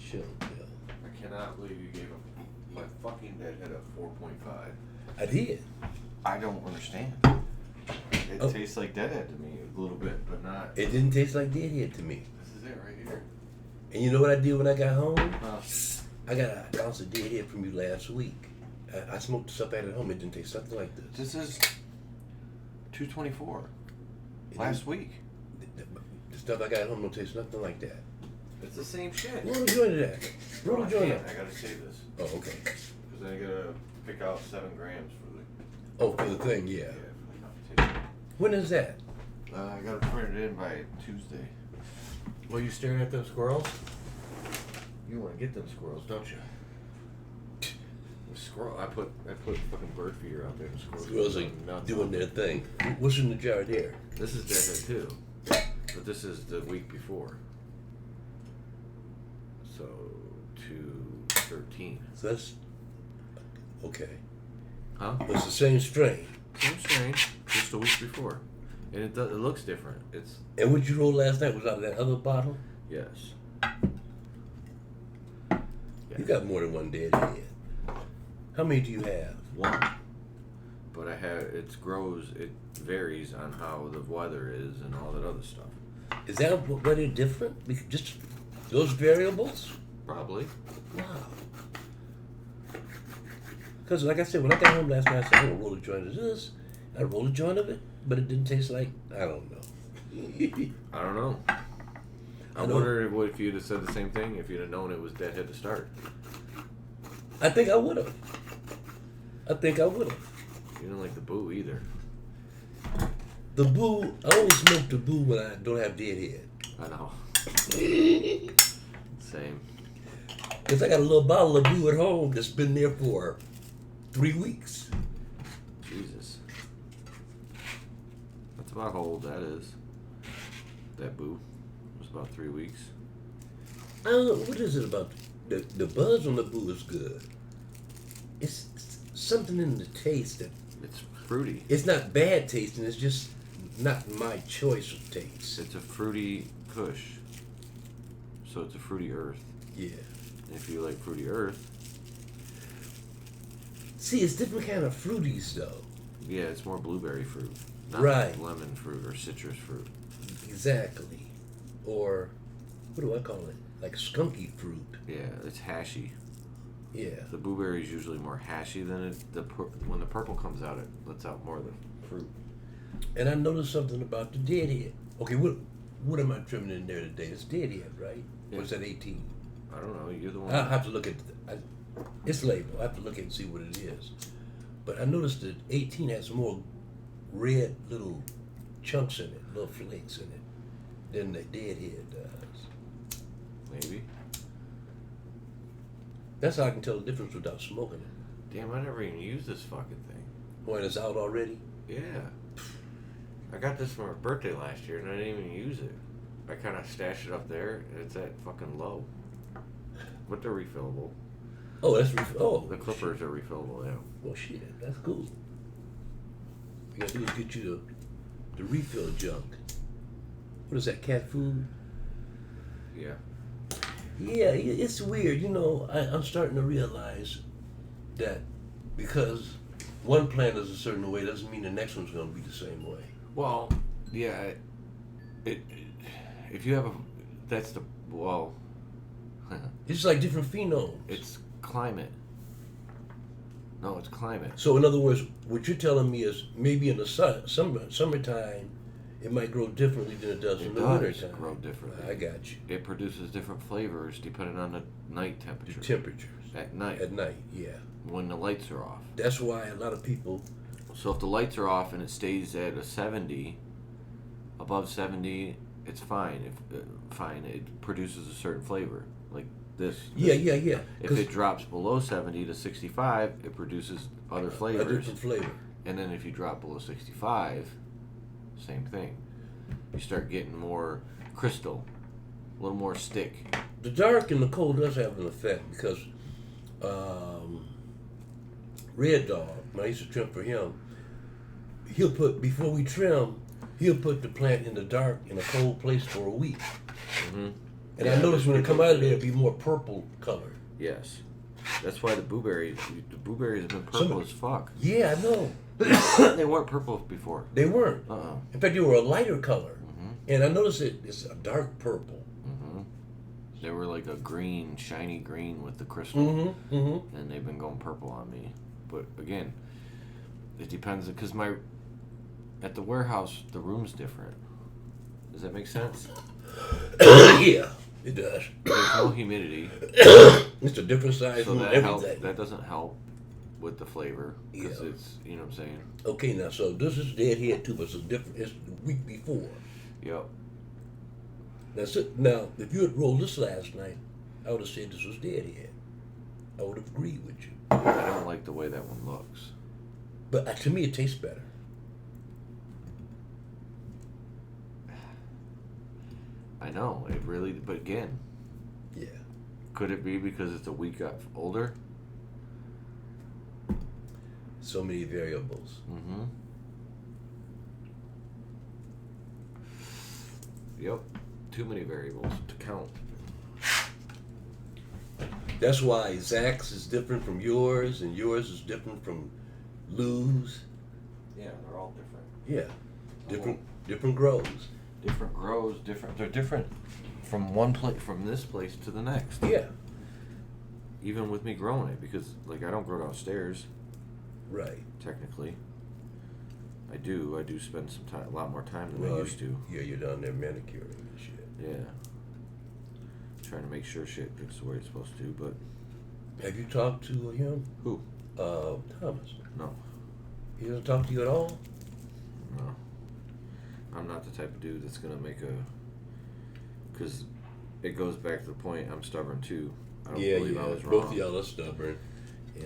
chill pill. I cannot believe you gave him my fucking deadhead a 4.5. I did. I don't understand. It tastes like deadhead to me a little bit, but not. It didn't taste like deadhead to me. This is it right here. And you know what I did when I got home? Huh. I got an ounce of deadhead from you last week. I smoked this up at home. It didn't taste something like this. This is 224. Last week. The stuff I got at home don't taste nothing like that. It's the same shit. Roll the joint of that. Roll the joint of I gotta save this. Oh, okay. Because then I gotta pick out 7 grams for the. Oh, for the thing, yeah. For the competition. When is that? I gotta print it in by Tuesday. Well, you staring at them squirrels? You want to get them squirrels, don't you? The squirrel. I put fucking bird feeder out there. The Squirrels are doing their thing. What's in the jar there? This is deadhead too, but this is the week before. So 213. So that's okay. Huh? It's the same strain. Same strain, just the week before, and it looks different. It's. And what you rolled last night was out of that other bottle? Yes. You got more than one deadhead. How many do you have? One. But I have, it varies on how the weather is and all that other stuff. Is that why they're different? Just those variables? Probably. Wow. Because like I said, when I got home last night, I said, I'm going to roll a joint of this. I rolled a joint of it, but it didn't taste like, I don't know. I don't know. I wonder if you'd have said the same thing, if you'd have known it was deadhead to start. I think I would have. You didn't like the boo either. The boo, I only smoke the boo when I don't have deadhead. I know. Same. Because I got a little bottle of boo at home that's been there for 3 weeks. Jesus. That's about how old that is. That boo. It was about 3 weeks. I don't know, what is it about? The buzz on the boo is good. It's something in the taste that... It's fruity. It's not bad tasting, it's just not my choice of taste. It's a fruity kush. So it's a fruity earth. Yeah. And if you like fruity earth... See, it's different kind of fruities, though. Yeah, it's more blueberry fruit. Not right. Lemon fruit or citrus fruit. Exactly. Or, what do I call it? Like skunky fruit. Yeah, it's hashy. Yeah. The blueberry is usually more hashy than when the purple comes out, it lets out more of the fruit. And I noticed something about the deadhead. Okay, what am I trimming in there today? It's deadhead, right? Yeah. What's that, 18? I don't know. You're the one. I'll have to look at its label. I have to look at it and see what it is. But I noticed that 18 has more red little chunks in it, little flakes in it, than the deadhead does. Maybe. That's how I can tell the difference without smoking it. Damn, I never even used this fucking thing. When it's out already? Yeah. I got this for my birthday last year and I didn't even use it. I kind of stashed it up there and it's at fucking low. But they're refillable. Oh, that's the clippers are refillable, yeah. Well, shit, that's cool. You gotta do is get you the refill junk. What is that, cat food? Yeah. Yeah, it's weird. You know, I'm starting to realize that because one plant is a certain way doesn't mean the next one's going to be the same way. Well, yeah. If you have it's like different phenols. It's climate. No, it's climate. So in other words, what you're telling me is maybe in the summertime, it might grow differently than it does in the wintertime. It grow differently. I got you. It produces different flavors depending on the night temperature. The temperatures. At night. At night, yeah. When the lights are off. That's why a lot of people... So if the lights are off and it stays at a 70, above 70, it's fine. Fine, it produces a certain flavor. Like this. Yeah. If it drops below 70 to 65, it produces other flavors. A different flavor. And then if you drop below 65... Same thing. You start getting more crystal, a little more stick. The dark and the cold does have an effect because Red Dog, when I used to trim for him, before we trim, he'll put the plant in the dark in a cold place for a week. Mm-hmm. And I noticed when it come out of there, it'll be more purple color. Yes. That's why the blueberries have been purple as fuck. Yeah, I know. They weren't purple before. They weren't. Uh-uh. In fact, they were a lighter color. Mm-hmm. And I noticed it's a dark purple. Mm-hmm. They were like a green, shiny green with the crystal. Mm-hmm. Mm-hmm. And they've been going purple on me. But again, it depends, because at the warehouse, the room's different. Does that make sense? Yeah, it does. There's no humidity. It's a different size So room, everything. that doesn't help with the flavor. Because it's, you know what I'm saying? Okay, now, so this is Deadhead too, but it's it's the week before. Yep. Now, if you had rolled this last night, I would have said this was Deadhead. I would have agreed with you. I don't like the way that one looks. But to me, it tastes better. I know, it really, but again, Yeah. could it be because it's a week older? So many variables. Mm-hmm. Yep. Too many variables to count. That's why Zach's is different from yours, and yours is different from Lou's. Yeah, they're all different. Yeah. Different grows. Different grows, different. They're different from from this place to the next. Yeah. Even with me growing it, because like I don't grow downstairs. Right. Technically. I do spend some time, a lot more time than I used to. Yeah, you're down there manicuring and shit. Yeah. Trying to make sure shit gets the way it's supposed to, but. Have you talked to him? Who? Thomas. No. He doesn't talk to you at all? No. I'm not the type of dude that's gonna make because it goes back to the point, I'm stubborn too. I don't believe I was wrong. Both of y'all are stubborn.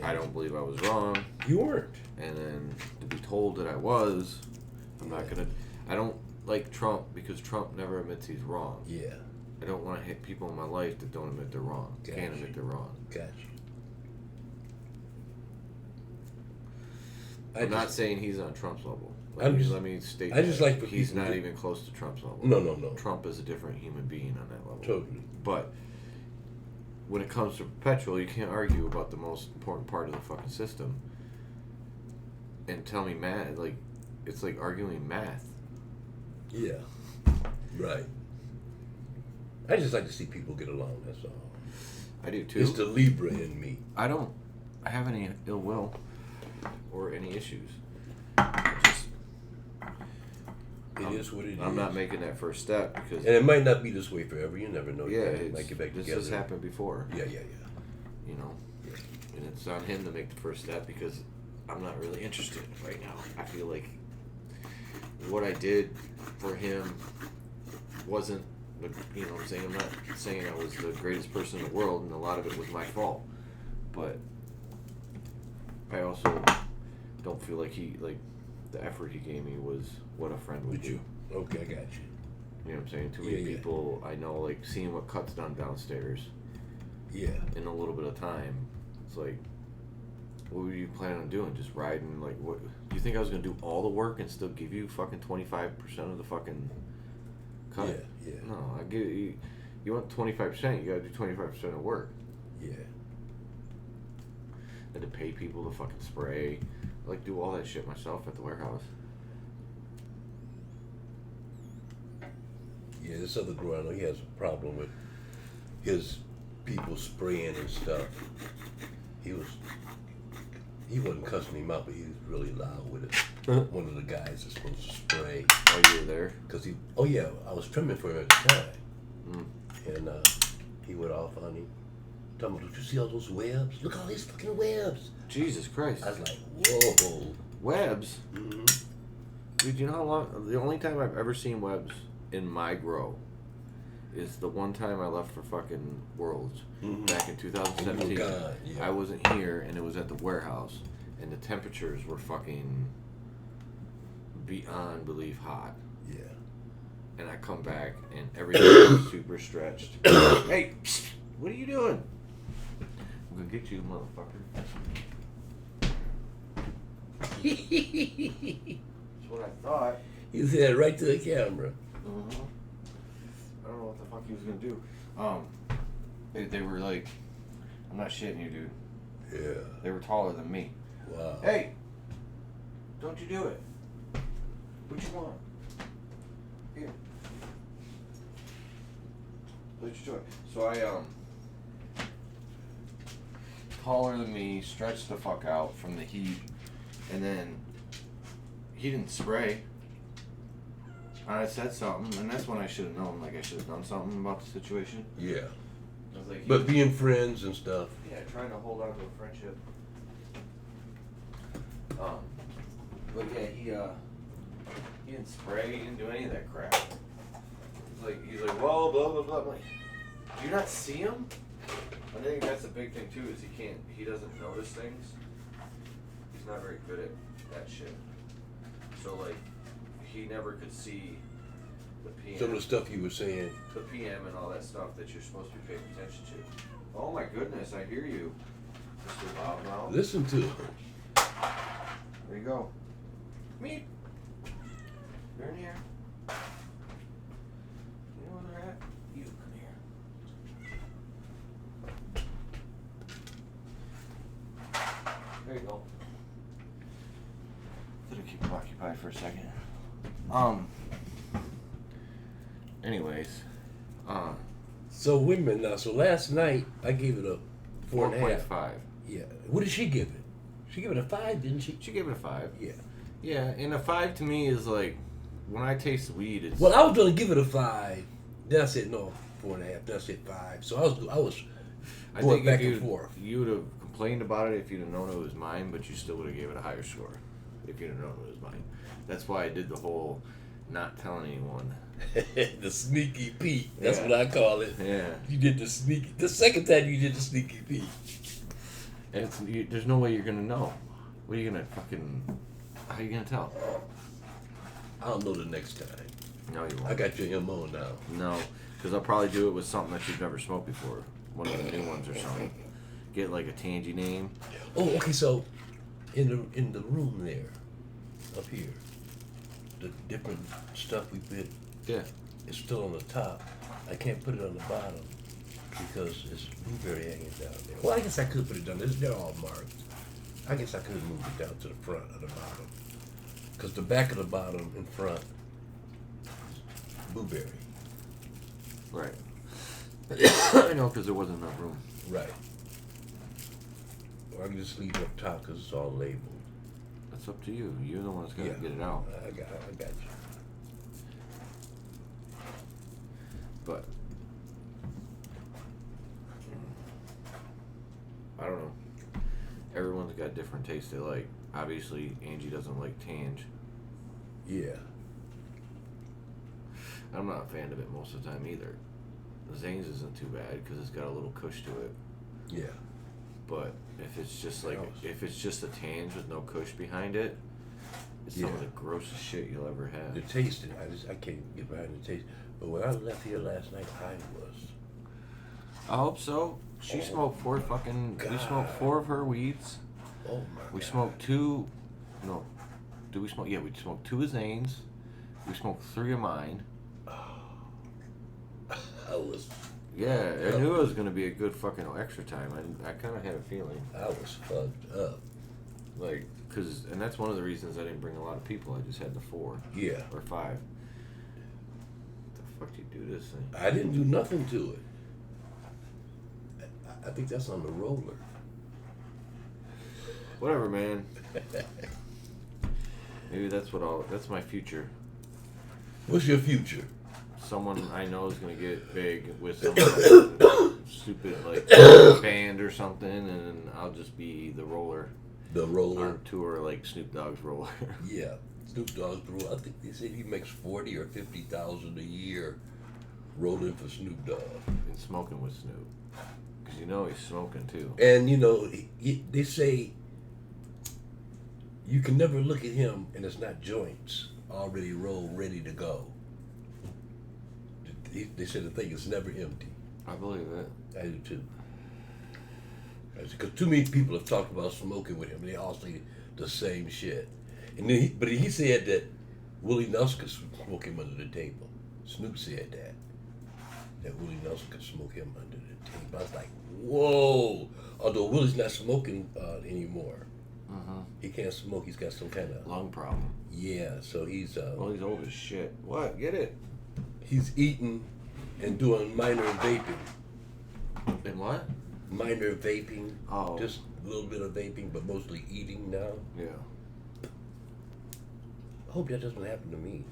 I don't believe I was wrong. You weren't. And then to be told that I was, I'm not gonna. I don't like Trump because Trump never admits he's wrong. Yeah. I don't want to hit people in my life that don't admit they're wrong. Gotcha. Can't admit they're wrong. Gotcha. I'm not saying he's on Trump's level. Let me state I just like for he's people not to- even close to Trump's level. No. Trump is a different human being on that level. Totally. But when it comes to perpetual, you can't argue about the most important part of the fucking system. And tell me math, like, it's like arguing math. Yeah. Right. I just like to see people get along, that's all. I do too. It's the Libra in me. I don't have any ill will or any issues. I just, It is what it is. I'm not making that first step because. And it might not be this way forever. You never know. Yeah, It might get back this together. has happened before. Yeah. You know, and it's on him to make the first step because I'm not really interested right now. I feel like what I did for him wasn't, you know what I'm saying? I'm not saying I was the greatest person in the world, and a lot of it was my fault. But I also don't feel like the effort he gave me was what a friend would do. Okay, I got you. You know what I'm saying? Too many people I know, like, seeing what Cut's done downstairs. Yeah. In a little bit of time, it's like, what were you planning on doing? Just riding, like, what? Do you think I was gonna do all the work and still give you fucking 25% of the fucking cut? Yeah. No, I give you. You want 25%? You gotta do 25% of work. Yeah. And to pay people to fucking spray, like, do all that shit myself at the warehouse. Yeah, this other grower, I know he has a problem with his people spraying and stuff. He wasn't cussing him out, but he was really loud with it. One of the guys is supposed to spray. Oh, you were there? Cause I was trimming for him at the time. And he went off on him. Talking about, did you see all those webs? Look at all these fucking webs. Jesus Christ. I was like, whoa. Webs? Mm-hmm. Dude, you know how long? The only time I've ever seen webs in my grow is the one time I left for fucking Worlds back in 2017. Oh, God, yeah. I wasn't here, and it was at the warehouse, and the temperatures were fucking beyond belief hot. Yeah. And I come back, and everything was super stretched. Hey, psst, what are you doing? I'm gonna get you, motherfucker. That's what I thought. You said right to the camera. I don't know what the fuck he was gonna do. They were like, I'm not shitting you, dude. Yeah. They were taller than me. Wow. Hey, don't you do it. What you want? Here. What you doing? So taller than me, stretched the fuck out from the heat, and then he didn't spray. And I said something, and that's when I should have known, like I should have done something about the situation. Yeah. I was like, But being friends and stuff. yeah, trying to hold on to a friendship. But yeah, he didn't spray, he didn't do any of that crap. He's like, whoa, blah blah blah. I'm like, do you not see him? I think that's a big thing too, is he doesn't notice things. He's not very good at that shit. So like, he never could see the PM. Some of the stuff you were saying. The PM and all that stuff that you're supposed to be paying attention to. Oh my goodness, I hear you, Mr. Loudmouth. Listen to him. There you go. Meep. They're in here. You know where they're at? You come here. There you go. Did I keep them occupied for a second? Anyways. So wait a minute now. So last night I gave it a 4.5. 4.5. Yeah. What did she give it? She gave it a 5, didn't she? She gave it a 5. Yeah. Yeah, and a 5 to me is like, when I taste weed, it's... Well, I was gonna give it a 5. Then I said no, 4.5. Then I said 5. So I was going back and forth. You would have complained about it if you'd have known it was mine, but you still would have gave it a higher score if you'd have known it was mine. That's why I did the whole not telling anyone. The sneaky Pete. That's Yeah. what I call it. Yeah. You did the sneaky. The second time you did the sneaky Pete. And there's no way you're going to know. What are you going to how are you going to tell? I'll know the next time. No, you won't. I got your MO now. No, because I'll probably do it with something that you've never smoked before. One of the new ones or something. Get like a tangy name. Oh, okay. So in the room there, up here, the different stuff we did. Yeah. It's still on the top. I can't put it on the bottom because it's blueberry hanging down there. Well, I guess I could put it down there. They're all marked. I guess I could have moved it down to the front or the bottom. Because the back of the bottom and front is blueberry. Right. I know, because there wasn't enough room. Right. Or I can just leave it up top because it's all labeled. That's up to you. You're the one that's got to get it out. I got you. But I don't know. Everyone's got different tastes they like. Obviously, Angie doesn't like Tange. Yeah. I'm not a fan of it most of the time either. Zane's isn't too bad because it's got a little kush to it. Yeah. But if it's just like if it's just a Tange with no kush behind it, it's some of the grossest shit you'll ever have. The taste, I can't get behind the taste. But when I left here last night, I was. I hope so. She smoked 4 fucking. We smoked 4 of her weeds. Oh my We God. smoked 2. No, do we smoke? Yeah, we smoked 2 of Zane's. We smoked 3 of mine. I was. Yeah, I knew it was gonna be a good fucking extra time. I kind of had a feeling. I was fucked up. Like, and that's one of the reasons I didn't bring a lot of people. I just had the 4. Yeah. Or 5. The fuck do you do this thing? I didn't do nothing to it. I think that's on the roller. Whatever, man. Maybe that's my future. What's your future? Someone I know is gonna get big with some stupid like band or something, and I'll just be the roller. The roller. On tour like Snoop Dogg's roller. Yeah, Snoop Dogg's roller. I think they said he makes $40,000 or $50,000 a year rolling for Snoop Dogg. And smoking with Snoop, because you know he's smoking too. And you know, they say you can never look at him and it's not joints already rolled, ready to go. They said the thing is never empty. I believe it. I do too. Because too many people have talked about smoking with him, and they all say the same shit. And then but he said that Willie Nelson could smoke him under the table. Snoop said that. that Willie Nelson could smoke him under the tape. I was like, whoa! Although Willie's not smoking anymore. He can't smoke. He's got some kind of lung problem. Yeah, so he's well, he's old as shit. What? Get it? He's eating and doing minor vaping. And what? Minor vaping. Oh. Just a little bit of vaping, but mostly eating now. Yeah. I hope that doesn't happen to me.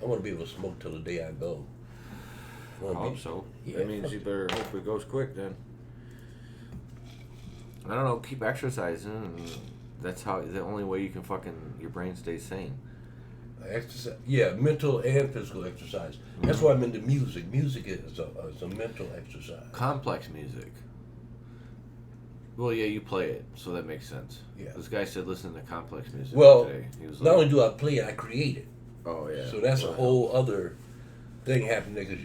I want to be able to smoke till the day I go. I hope so. Yeah. That means you better hope it goes quick then. I don't know. Keep exercising, and that's how the only way you can your brain stays sane. Exercise, yeah, mental and physical exercise. That's why I'm into music. Music is a mental exercise. Complex music. Well, yeah, you play it, so that makes sense. Yeah. This guy said listen to complex music Well, today. He was not only do I play it, I create it. Oh yeah. So that's a whole other thing happening there, because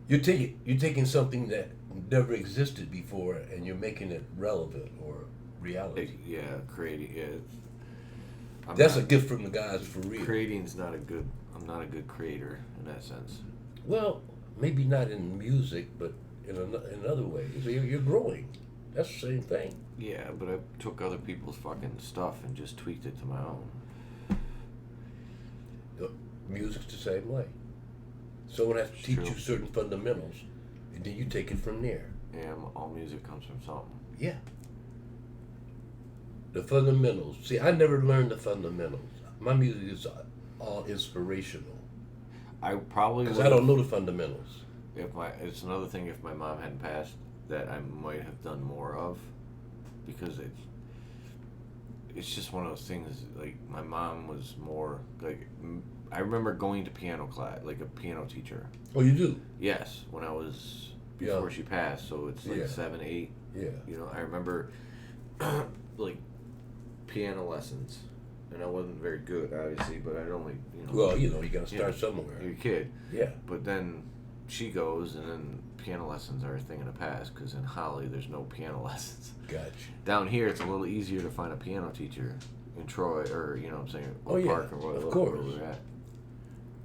you're taking something that never existed before and you're making it relevant or reality. Yeah, creating. Yeah. That's a gift from the guys for real. Creating's not a good. I'm not a good creator in that sense. Well, maybe not in music, but in other ways. You're growing. That's the same thing. Yeah, but I took other people's fucking stuff and just tweaked it to my own. Music's the same way. Someone has to teach you certain fundamentals, and then you take it from there. Yeah, all music comes from something. Yeah. The fundamentals. See, I never learned the fundamentals. My music is all inspirational. I probably because I don't know the fundamentals. It's another thing if my mom hadn't passed that I might have done more of, because it's just one of those things. Like my mom was more like. I remember going to piano class, like a piano teacher. Oh, you do? Yes, when I was before she passed. So it's like 7, 8. Yeah. You know, I remember like piano lessons, and I wasn't very good, obviously, but I'd only, Well, you gotta start somewhere. You're a kid. Yeah. But then she goes, and then piano lessons are a thing of the past, because in Holly there's no piano lessons. Gotcha. Down here it's a little easier to find a piano teacher in Troy, or what I'm saying, Park, or whatever. Of course. Where we're at.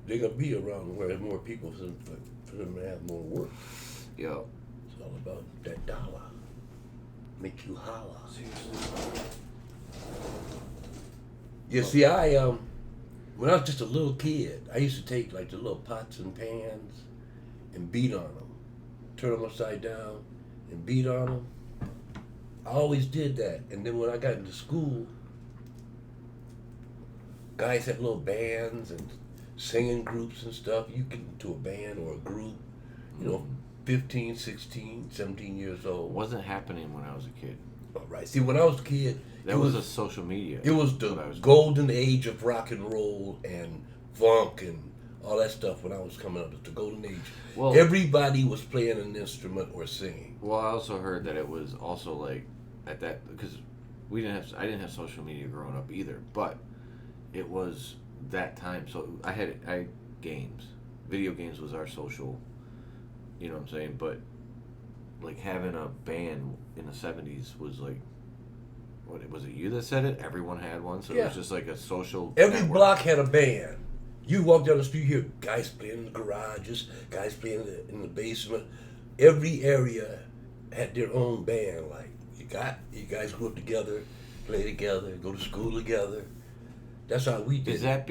They're gonna be around where there's more people for them to have more work. Yeah. It's all about that dollar. Make you holler. Seriously. Yeah, see, when I was just a little kid, I used to take like the little pots and pans and beat on them, turn them upside down and beat on them. I always did that. And then when I got into school, guys had little bands and singing groups and stuff. You get into a band or a group, 15, 16, 17 years old. Wasn't happening when I was a kid. All right. See, when I was a kid, that was a social media. It was the golden age of rock and roll and funk and all that stuff when I was coming up. It's the golden age. Well, everybody was playing an instrument or singing. Well, I also heard that it was also like at that, because I didn't have social media growing up either, but it was that time. So I had games. Video games was our social, you know what I'm saying? But like having a band in the 70s was like, what was it, you that said it? Everyone had one, so it was just like a social Every network. block had a band. You walk down the street, you hear guys playing in the garages, guys playing in the basement. Every area had their own band. Like you guys grew up together, play together, go to school together. That's how we did. Is that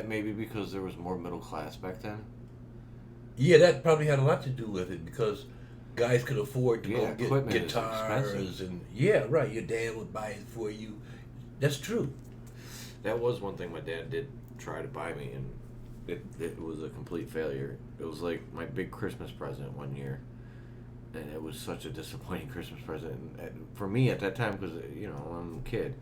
maybe because there was more middle class back then? Yeah, that probably had a lot to do with it, because guys could afford to go get guitars and right. Your dad would buy it for you. That's true. That was one thing my dad did try to buy me, and it was a complete failure. It was like my big Christmas present one year, and it was such a disappointing Christmas present for me at that time, because I'm a kid.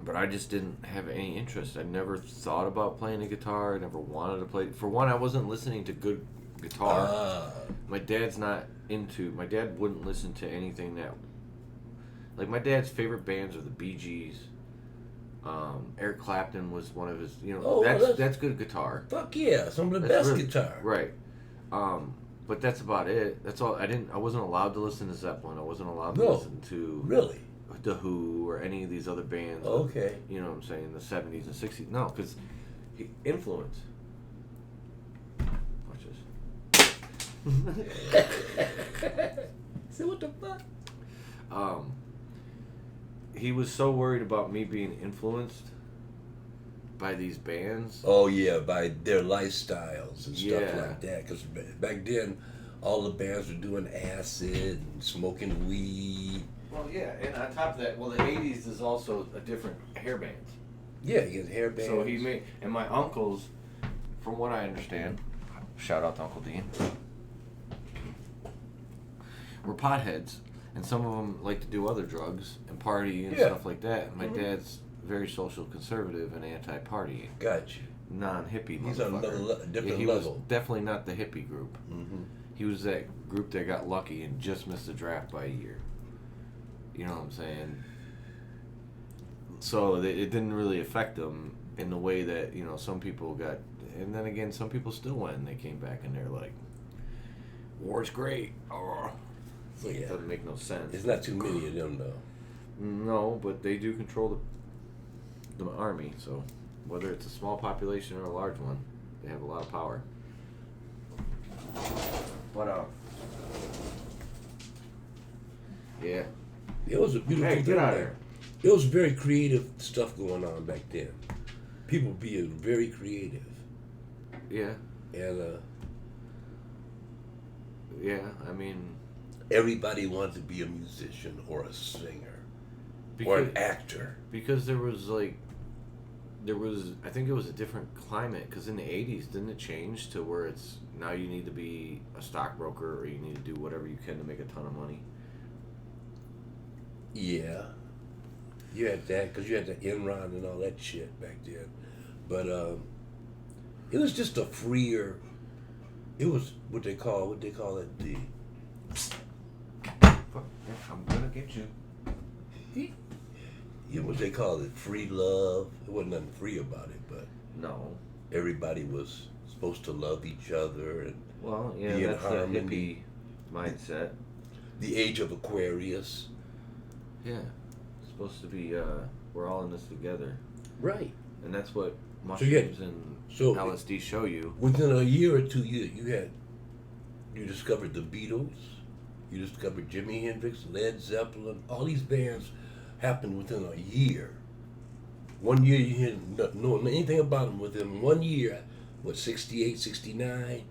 But I just didn't have any interest. I never thought about playing a guitar. I never wanted to play. For one, I wasn't listening to good guitar. My dad wouldn't listen to anything that... Like, my dad's favorite bands are the Bee Gees. Eric Clapton was one of his... that's good guitar. Fuck yeah, some of the best guitar. Right. But that's about it. That's all. I wasn't allowed to listen to Zeppelin. I wasn't allowed to listen to... Really? The Who or any of these other bands. Okay. You know what I'm saying? The 70s and 60s. No, because influence. So what the fuck? He was so worried about me being influenced by these bands. Oh yeah, by their lifestyles and stuff Yeah. like that. Because back then, all the bands were doing acid and smoking weed. Well, yeah, and on top of that, well, the '80s is also a different hair bands. Yeah, he had hair bands. So he made, and my uncles, from what I understand, shout out to Uncle Dean, were potheads, and some of them like to do other drugs and party and stuff like that. And my dad's very social conservative and anti-partying. Got you. Non-hippie He's on motherfucker. a different he level. was definitely not the hippie group. Mm-hmm. He was that group that got lucky and just missed the draft by a year. You know what I'm saying? So it didn't really affect them in the way that, you know, some people got. And then again, some people still went and they came back and they're like, war's great. Oh. So yeah, It doesn't make no sense. there's not too many of them though. No, but they do control the army, so whether it's a small population or a large one, they have a lot of power. But yeah. It was a beautiful Hey, thing. get out of there. here. It was very creative stuff going on back then. People being very creative. Yeah. And Yeah, I mean, everybody wanted to be a musician or a singer or an actor. because I think it was a different climate, because in the 80s, didn't it change to where it's now you need to be a stockbroker or you need to do whatever you can to make a ton of money? Yeah. You had that because you had the Enron and all that shit back then. But it was just a freer. It was what they call it the. Fuck, I'm gonna get you. What they call it, free love. It wasn't nothing free about it, but No. everybody was supposed to love each other and Well, yeah, be in that's the harmony. hippie mindset. The age of Aquarius. Yeah. It's supposed to be, we're all in this together. Right. And that's what So you mushrooms and so LSD show you. within a year or 2 years, you discovered the Beatles, you discovered Jimi Hendrix, Led Zeppelin. All these bands happened within a year. 1 year you didn't know anything about them. Within 1 year, 68, 69,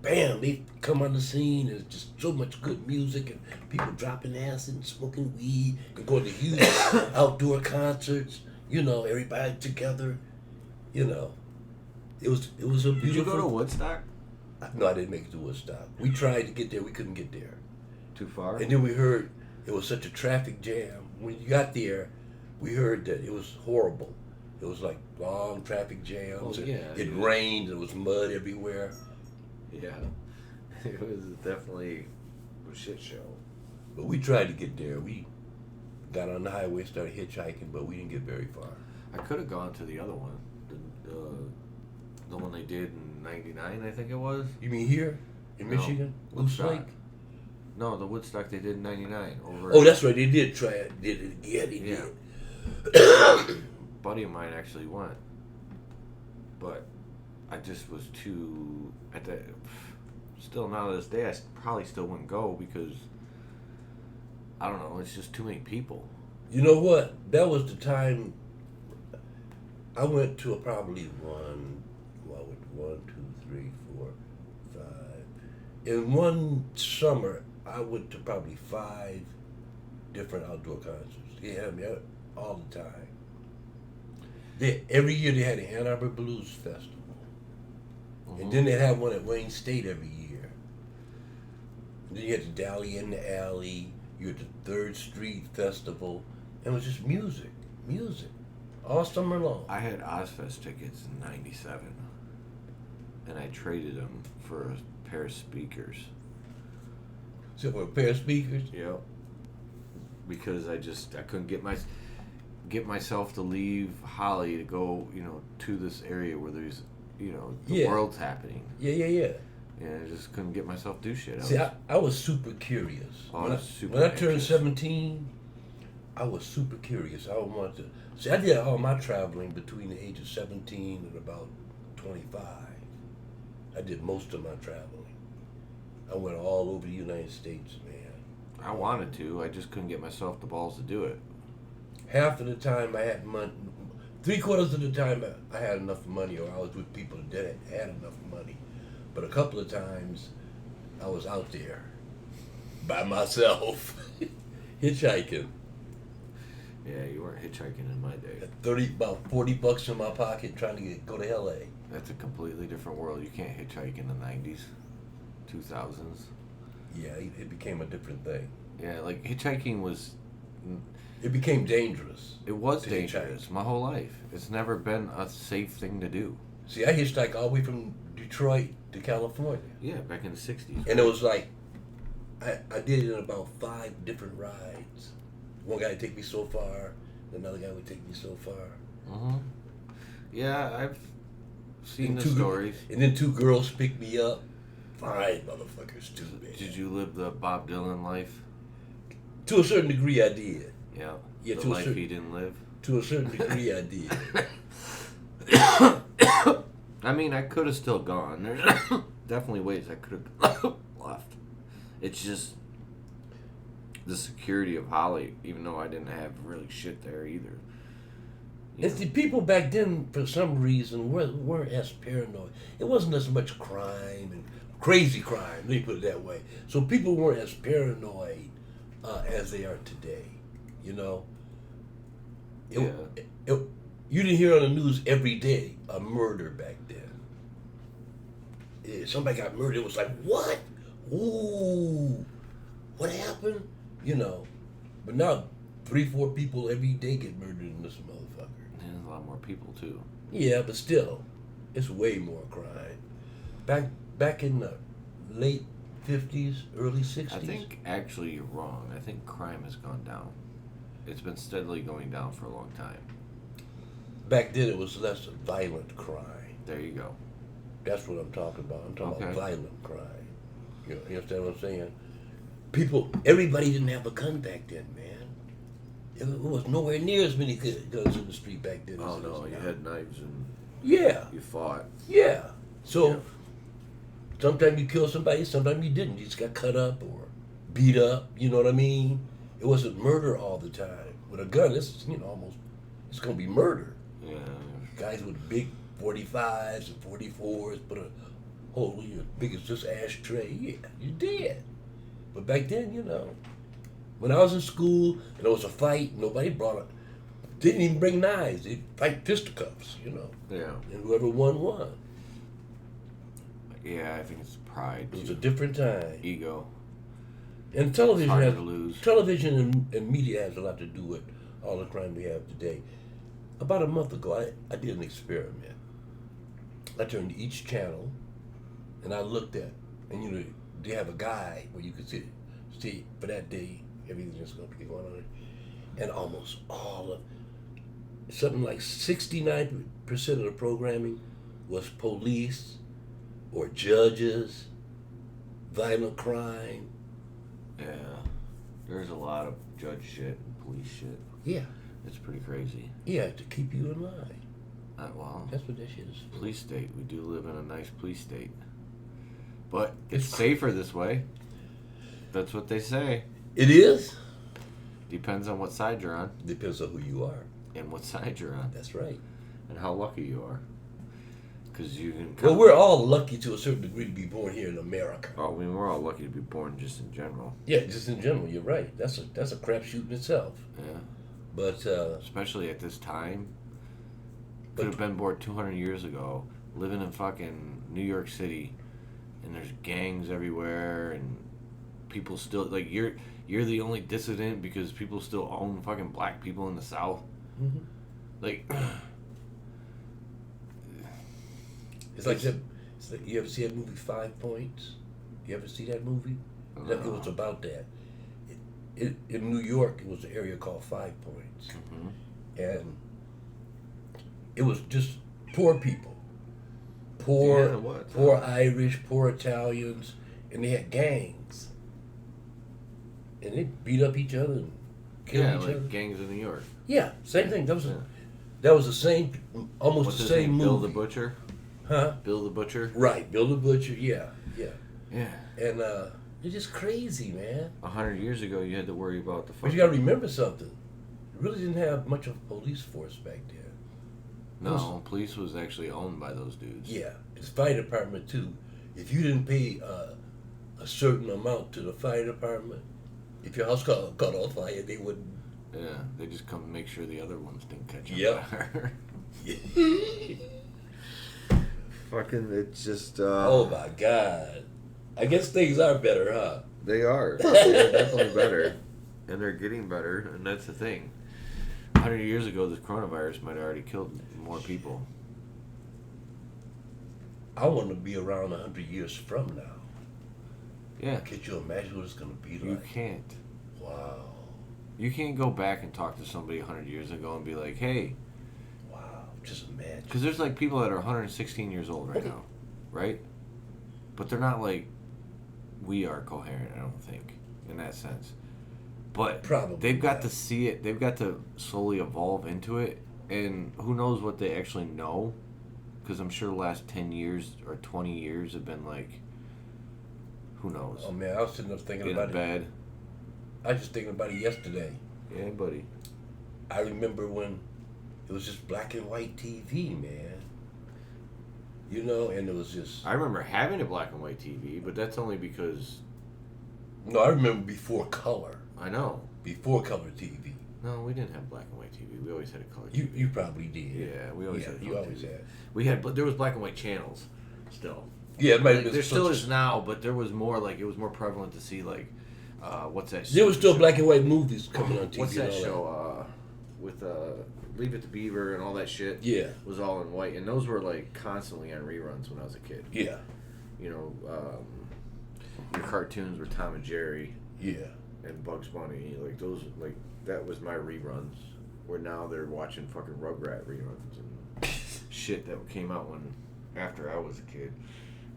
bam, they come on the scene. There's just so much good music and people dropping acid and smoking weed and going to huge outdoor concerts. You know, everybody together. You know, it was a beautiful. Did you go to Woodstock? No, I didn't make it to Woodstock. We tried to get there, we couldn't get there. Too far? And then we heard it was such a traffic jam. When you got there, we heard that it was horrible. It was like long traffic jams. Oh, and yeah, it yeah. rained. There was mud everywhere. Yeah. It was definitely a shit show. But we tried to get there. We got on the highway, started hitchhiking, but we didn't get very far. I could have gone to the other one. The one they did in '99, I think it was. You mean here in No, Michigan? Moose Woodstock. Lake? No, the Woodstock they did in '99 over. Oh, that's right. They did try it. Did it again. They Yeah. did. Buddy of mine actually went, but I just was too at the. Still, now to this day, I probably still wouldn't go because I don't know. It's just too many people. You know what? That was the time I went to probably one, 2, 3, 4, 5. In one summer, I went to probably 5 different outdoor concerts. They had me out all the time. Every year they had the Ann Arbor Blues Festival. Mm-hmm. And then they'd have one at Wayne State every year. And then you had the Dally in the Alley. You had the 3rd Street Festival. And it was just music. All summer long. I had Ozfest tickets in '97, and I traded them for a pair of speakers. So for a pair of speakers? Yep. Because I couldn't get myself to leave Holly to go, to this area where there's, the world's happening. Yeah. And I just couldn't get myself to do shit. I was super curious. When I turned 17, I was super curious. I wanted to. See, I did all my traveling between the age of 17 and about 25. I did most of my traveling. I went all over the United States, man. I wanted to. I just couldn't get myself the balls to do it. Half of the time I had money. 3/4 of the time I had enough money, or I was with people that had enough money. But a couple of times I was out there by myself, hitchhiking. Yeah, you weren't hitchhiking in my day. About $40 in my pocket, trying to go to LA. That's a completely different world. You can't hitchhike in the 90s, 2000s. Yeah, it became a different thing. Yeah, like hitchhiking was. It became dangerous. It was to dangerous hitchhike. my whole life. It's never been a safe thing to do. See, I hitchhiked all the way from Detroit to California. Yeah, back in the 60s. And it was like, I did it in about 5 different rides. One guy would take me so far, another guy would take me so far. Mm-hmm. Yeah, I've seen And the two stories. And then 2 girls picked me up. Fine motherfuckers too, man. Did you live the Bob Dylan life? To a certain degree I did. Yeah. Yeah, The to a life certain- he didn't live. To a certain degree I did. I mean, I could have still gone. There's definitely ways I could have left. It's just the security of Holly, even though I didn't have really shit there either. You It's the people back then, for some reason, weren't as paranoid. It wasn't as much crime and crazy crime, let me put it that way. So people weren't as paranoid as they are today, you know? You didn't hear on the news every day a murder back then. Somebody got murdered, it was like, what? Ooh, what happened? You know, but now 3-4 people every day get murdered in this motherfucker. And there's a lot more people too. Yeah, but still, it's way more crime. Back in the late 50s, early 60s. I think actually you're wrong. I think crime has gone down. It's been steadily going down for a long time. Back then it was less violent crime. There you go. That's what I'm talking about. I'm talking about Okay. violent crime. You understand what I'm saying? Everybody didn't have a gun back then, man. It was nowhere near as many guns in the street back then. Oh as there no, is you now. had knives and Yeah, you fought. yeah. So Yeah. sometimes you kill somebody, sometimes you didn't. You just got cut up or beat up. You know what I mean? It wasn't murder all the time. With a gun, it's it's gonna be murder. Yeah. Guys with big 45s and 44s put a hole as big as this ashtray. Yeah, you're dead. But back then, when I was in school and there was a fight, didn't even bring knives. They'd fight fisticuffs, Yeah. and whoever won. Yeah, I think it's pride. It was too. a different time. Ego. And It's television hard to lose. and media has a lot to do with all the crime we have today. About a month ago, I did an experiment. I turned to each channel, and I looked at, and they have a guide where you could see for that day everything that's going to be going on, and almost all of something like 69% of the programming was police or judges, violent crime. Yeah. There's a lot of judge shit and police shit. Yeah. It's pretty crazy. Yeah, to keep you in line. Well, That's what that shit is for. police state. We do live in a nice police state. But it's safer this way. That's what they say. It is? Depends on what side you're on Depends on who you are. and what side you're on That's right. and how lucky you are. Because you can. Well, we're all lucky to a certain degree to be born here in America. Oh, I mean, we're all lucky to be born just in general. Yeah, just in general, you're right. That's a crapshoot in itself. Yeah. But Especially at this time. Could have been born 200 years ago, living in fucking New York City, and there's gangs everywhere, and people still like you're the only dissident because people still own fucking black people in the South. mm-hmm. Like, it's like you ever see that movie 5 Points? You ever see that movie? It was about that. In New York, it was an area called 5 Points, and it was just poor people, Yeah, it was, poor Irish, poor Italians, and they had gangs, and they beat up each other and killed yeah, each like other. gangs in New York. Yeah, same thing. That was Yeah. that was the same, almost What's the his same name? movie. Bill the Butcher. Huh? Bill the Butcher. Right, Bill the Butcher. Yeah. Yeah. And it's just crazy, man. 100 years ago, you had to worry about the. But you got to remember something. You really didn't have much of a police force back then. No, police was actually owned by those dudes. Yeah, it's fire department too. If you didn't pay a certain amount to the fire department, if your house caught on fire, they wouldn't. Yeah, they just come make sure the other ones didn't catch on Yep. fire. Fucking, it's just. Oh my God! I guess things are better, huh? They are. They're definitely better, and they're getting better, and that's the thing. 100 years ago, this coronavirus might have already killed more people. I want to be around 100 years from now. Yeah. Can you imagine what it's going to be like? You can't. Wow. You can't go back and talk to somebody 100 years ago and be like, hey. Wow. Just imagine. Because there's like people that are 116 years old right now, right? But they're not like we are coherent, I don't think, in that sense. But Probably they've got not. to see it. They've got to slowly evolve into it. And who knows what they actually know. Because I'm sure the last 10 years or 20 years have been like, who knows? Oh man, I was sitting up thinking In about a bed. it. I was just thinking about it yesterday. Yeah, buddy. I remember when it was just black and white TV, man. You know, and it was just... I remember having a black and white TV, but that's only because... No, I remember before color. I know. Before color TV. No, we didn't have black and white TV. We always had a color TV. You probably did. Yeah, we always had a you color always TV. had. We had, but there was black and white channels still. Yeah, it might have Like, been there still such- is now, but there was more like it was more prevalent to see like what's that? There was still show? black and white movies coming on TV. What's and that all show? With Leave It to Beaver and all that shit. Yeah. Was all in white, and those were like constantly on reruns when I was a kid. Yeah. You know, your cartoons were Tom and Jerry. Yeah. And Bugs Bunny, like those, like that was my reruns. Where now they're watching fucking Rugrat reruns and shit that came out when after I was a kid.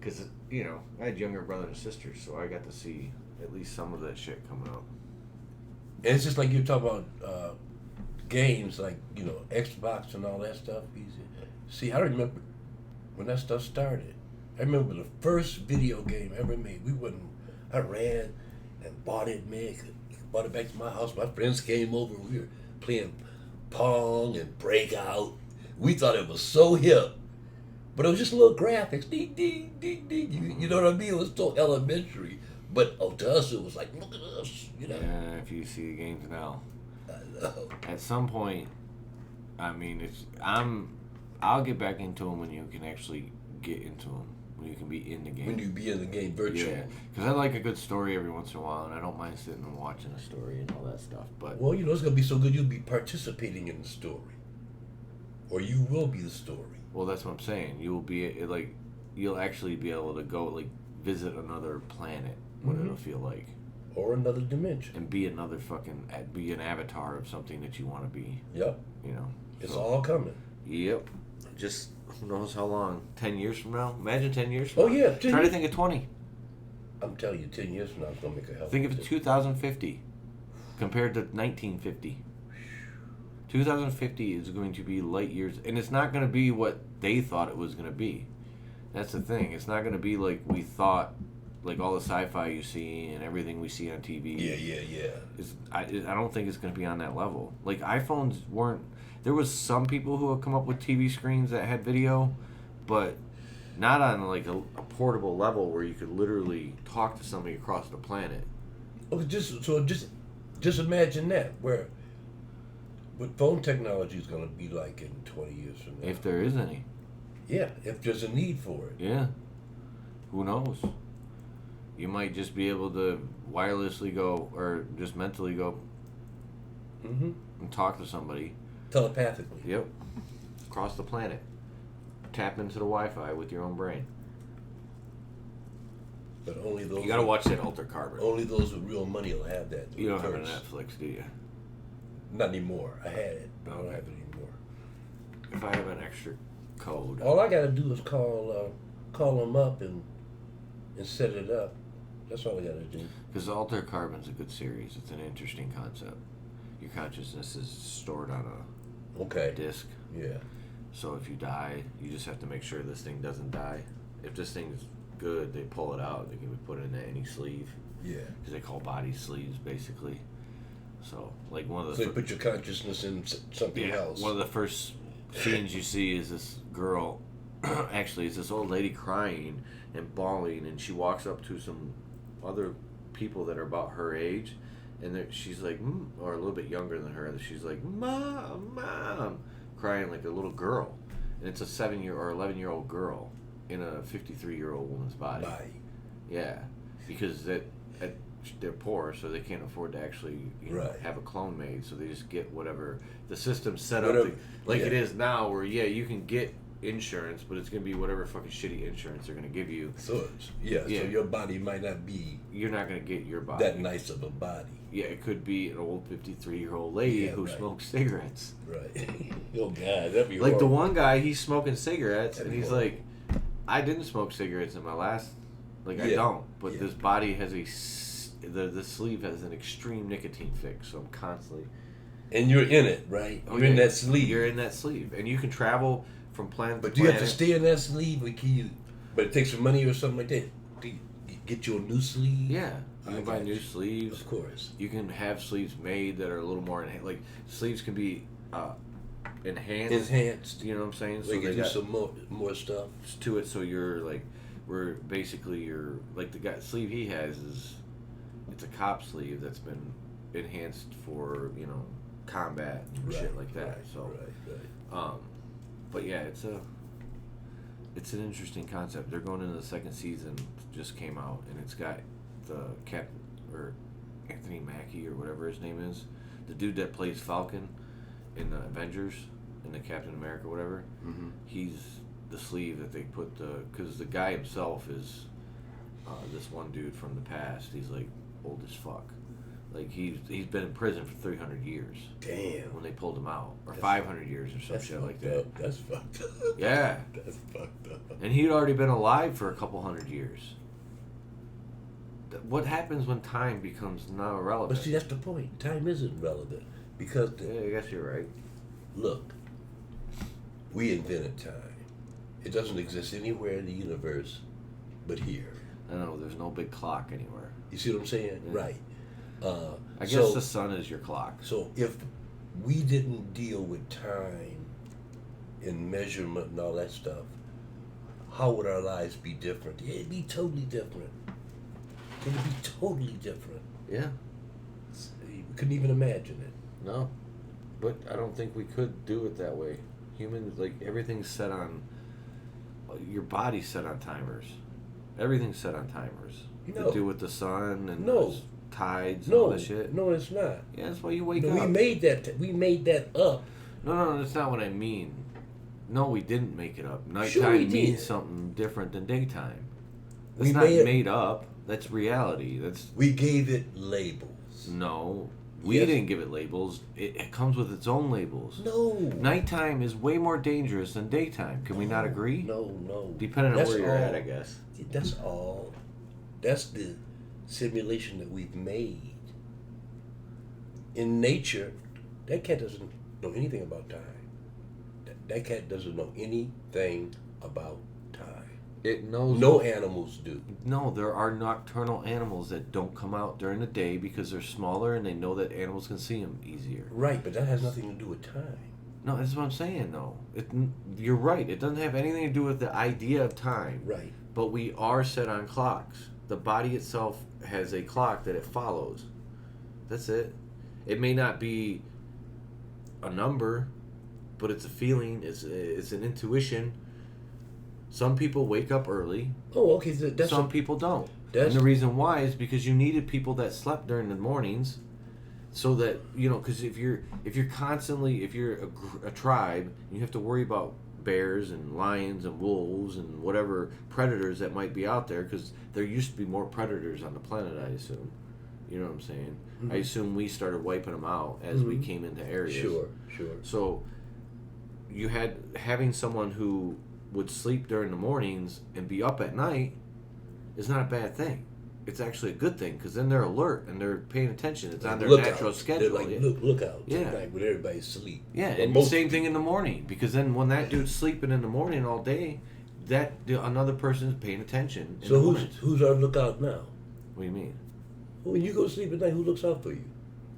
Because you know I had younger brothers and sisters, so I got to see at least some of that shit coming out. And it's just like you're talking about games like, you know, Xbox and all that stuff. See, I remember when that stuff started. I remember the first video game I ever made. I ran and bought it, man. Brought it back to my house. My friends came over. We were playing Pong and Breakout. We thought it was so hip. But it was just little graphics. Ding, ding, ding, ding. You know what I mean? It was so elementary. But to us, it was like, look at us. You know? Yeah, if you see the games now. I know. At some point, I mean, I'll get back into them when you can actually get into them. When you can be in the game. When you be in the game virtually. Yeah, because I like a good story every once in a while, and I don't mind sitting and watching a story and all that stuff. But Well, you know, it's going to be so good you'll be participating in the story. Or you will be the story. well, that's what I'm saying. You will be like, you'll actually be able to go like visit another planet. What it'll feel like. Or another dimension. And be another fucking be an avatar of something that you want to be. Yep. You know. It's all coming. Yep. Just who knows how long? 10 years from now? Imagine 10 years from now. Oh, yeah. Try to think of 20. I'm telling you, 10 years from now, it's going to make a hell of Think a of difference. 2050 compared to 1950. 2050 is going to be light years, and it's not going to be what they thought it was going to be. That's the thing. It's not going to be like we thought, like all the sci-fi you see and everything we see on TV. Yeah. I don't think it's going to be on that level. Like iPhones weren't. There was some people who have come up with TV screens that had video, but not on like a portable level where you could literally talk to somebody across the planet. Oh, just imagine that, where what phone technology is going to be like in 20 years from now. If there is any. Yeah, if there's a need for it. Yeah. Who knows? You might just be able to wirelessly go or just mentally go and talk to somebody. Telepathically. Yep. Across the planet. Tap into the Wi-Fi with your own brain. But only those. You gotta watch that Alter Carbon. Only those with real money will have that. You don't have a First. Netflix, do you? Not anymore. I had it, but I don't have it anymore. If I have an extra code. All I got to do is call them up and set it up. That's all I got to do. Because Alter Carbon's a good series. It's an interesting concept. Your consciousness is stored on a disc. Yeah. So if you die, you just have to make sure this thing doesn't die. If this thing's good, they pull it out. They can be put into any sleeve. Yeah. Because they call body sleeves, basically. So, like one of the... So you put your consciousness in something else. One of the first scenes you see is this girl, actually, it's this old lady crying and bawling, and she walks up to some other people that are about her age, and she's like, or a little bit younger than her, and she's like, Mom, crying like a little girl. And it's a 7-year or 11-year-old girl in a 53-year-old woman's body. Yeah, because they're poor, so they can't afford to actually have a clone made, so they just get whatever the system set up it is now, where you can get insurance, but it's gonna be whatever fucking shitty insurance they're gonna give you. So so your body might not be. You're not gonna get your body that nice of a body. Yeah, it could be an old 53-year-old lady who smokes cigarettes. Right. Oh God, that'd be like horrible. the one guy, he's smoking cigarettes, and he's horrible. like, I didn't smoke cigarettes in my last. I don't, but this body has the sleeve has an extreme nicotine fix, so I'm constantly. And you're in it, right? You're in that sleeve. You're in that sleeve, and you can travel from planet to planet. But do you have to stay in that sleeve? But it takes some money or something like that. Do you get you a new sleeve? Yeah, you can buy new sleeves. Of course. You can have sleeves made that are a little more like sleeves can be enhanced. You know what I'm saying? So they do some more stuff to it. So you're like, you're like the sleeve he has is. It's a cop sleeve that's been enhanced for combat and shit like that. But yeah, it's an interesting concept. They're going into the second season, just came out, and it's got the Captain or Anthony Mackie or whatever his name is, the dude that plays Falcon in the Avengers, in the Captain America, whatever. Mm-hmm. He's the sleeve that they put because the guy himself is this one dude from the past. He's like old as fuck. Like he's been in prison for 300 years. Damn. When they pulled him out, or 500 years or some shit like that. That's fucked up. Yeah. That's fucked up. And he'd already been alive for a couple hundred years. What happens when time becomes not irrelevant? But see, that's the point. Time isn't relevant because. I guess you're right. Look, we invented time. It doesn't exist anywhere in the universe, but here. I know there's no big clock anywhere. You see what I'm saying? Yeah. Right. I guess the sun is your clock. So if we didn't deal with time and measurement and all that stuff, how would our lives be different? It'd be totally different. It'd be totally different. Yeah. We couldn't even imagine it. No. But I don't think we could do it that way. Humans, like, everything's set on... Your body's set on timers. Everything's set on timers. To do with the sun and the tides and all that shit. No, it's not. Yeah, that's why you wake up. We made that up. No, that's not what I mean. No, we didn't make it up. Nighttime means something different than daytime. That's not made up. That's reality. We gave it labels. No, we didn't give it labels. It comes with its own labels. No. Nighttime is way more dangerous than daytime. Can we not agree? No. Depending on where you're at, I guess. That's all. That's the simulation that we've made. In nature, that cat doesn't know anything about time. That cat doesn't know anything about time. It knows. No animals do. No, there are nocturnal animals that don't come out during the day because they're smaller and they know that animals can see them easier. Right, but that has nothing to do with time. No, that's what I'm saying, though. You're right. It doesn't have anything to do with the idea of time. Right. But we are set on clocks. The body itself has a clock that it follows. That's it. It may not be a number, but it's a feeling. It's an intuition. Some people wake up early. Oh, okay. Some people don't. And the reason why is because you needed people that slept during the mornings, so that because if you're a tribe, you have to worry about bears and lions and wolves and whatever predators that might be out there, because there used to be more predators on the planet, I assume. You know what I'm saying? Mm-hmm. I assume we started wiping them out as we came into areas. Sure. So you having someone who would sleep during the mornings and be up at night is not a bad thing. It's actually a good thing, because then they're alert and they're paying attention. It's on their natural schedule. They're like, look out tonight when everybody's asleep. Yeah, and same thing in the morning, because then when that dude's sleeping in the morning all day, another person is paying attention. In So the moment. who's our lookout now? What do you mean? When you go to sleep at night, who looks out for you?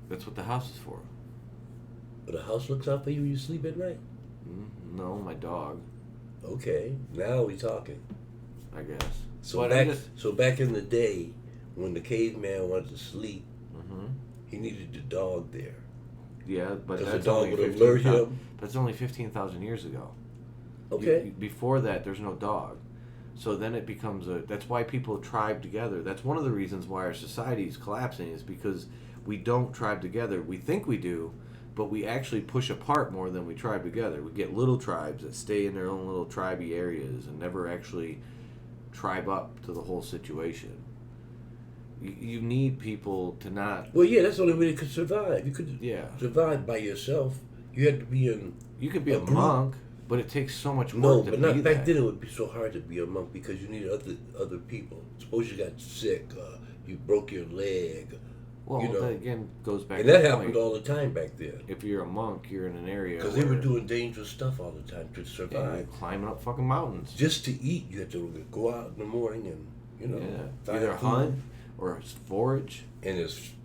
That's what the house is for. The house looks out for you when you sleep at night? No, my dog. Okay, now we talking. I guess. So But so back in the day, when the caveman wanted to sleep, Mm-hmm. he needed the dog there. Yeah, but Because that's the dog only would alert 15,000 him. That's only 15,000 years ago. Okay. Before that, there's no dog. So then it becomes that's why people tribe together. That's one of the reasons why our society is collapsing, is because we don't tribe together. We think we do, but we actually push apart more than we tribe together. We get little tribes that stay in their own little tribey areas and never actually tribe up to the whole situation. You need people to not... Well, yeah, that's the only way you could survive. You could survive by yourself. You had to be in... You could be a group. monk, but it takes so much No, work to but be not back that. then. It would be so hard to be a monk because you needed other people. Suppose you got sick, you broke your leg. Well, you know. that again goes back And to that the happened point. all the time back then. If you're a monk, you're in an area Because they were where- doing dangerous stuff all the time to and survive. you're climbing up fucking mountains. Just to eat, you had to go out in the morning and, find Either food. hunt or forage. And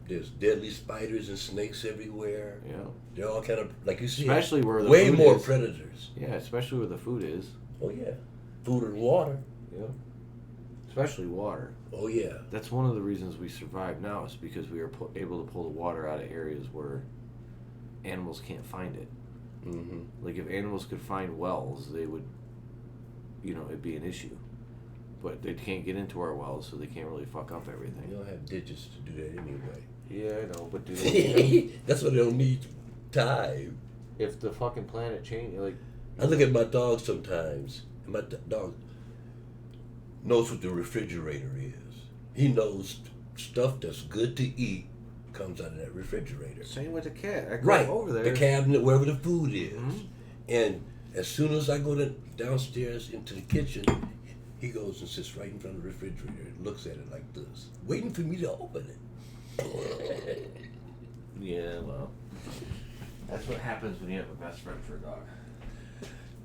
there's deadly spiders and snakes everywhere. Yeah. They're all kind of, like you see, Especially where the way food more is. predators. Yeah, especially where the food is. Oh, yeah. Food and water. Yeah. Especially water. Oh, yeah. That's one of the reasons we survive now, is because we are able to pull the water out of areas where animals can't find it. Mm-hmm. Like if animals could find wells, they would, it'd be an issue. But they can't get into our wells, so they can't really fuck up everything. You don't have ditches to do that anyway. Yeah, I know, but do they? That's why they don't need time. If the fucking planet changed, like... I look at my dog sometimes, and my dog knows what the refrigerator is. He knows stuff that's good to eat comes out of that refrigerator. Same with the cat. I go Right, over there. the cabinet, wherever the food is. Mhm. And as soon as I go downstairs into the kitchen, he goes and sits right in front of the refrigerator and looks at it like this, waiting for me to open it. Yeah, well, that's what happens when you have a best friend for a dog.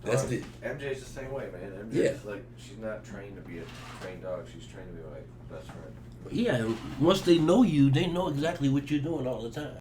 That's the... MJ's the same way, man. MJ's like, she's not trained to be a trained dog. She's trained to be my best friend. Yeah, and once they know you, they know exactly what you're doing all the time.